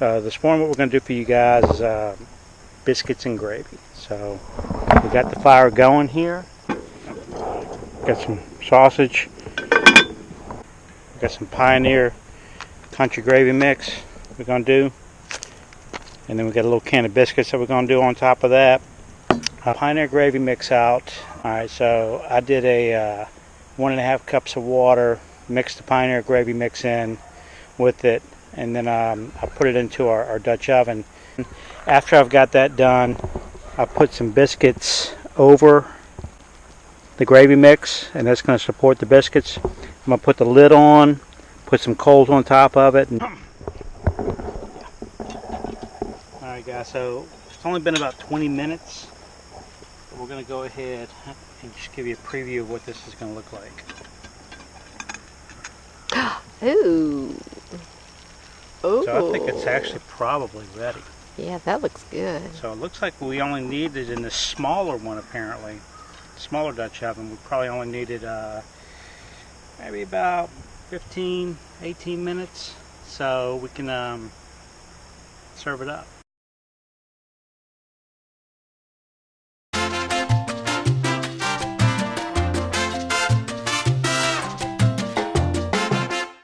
This morning what we're going to do for you guys is biscuits and gravy. So we got the fire going here. Got some sausage. Got some Pioneer country gravy mix we're going to do. And then we got a little can of biscuits that we're going to do on top of that. Pioneer gravy mix out. Alright, so I did a 1.5 cups of water, mixed the Pioneer gravy mix in with it, and then I put it into our Dutch oven. After I've got that done, I put some biscuits over the gravy mix, and that's going to support the biscuits. I'm going to put the lid on, put some coals on top of it. Alright guys, so it's only been about 20 minutes. But we're going to go ahead and just give you a preview of what this is going to look like. Ooh. Ooh. So I think it's actually probably ready. Yeah, that looks good. So it looks like we only needed in the smaller one, apparently, smaller Dutch oven, we probably only needed maybe about 15, 18 minutes. So we can serve it up.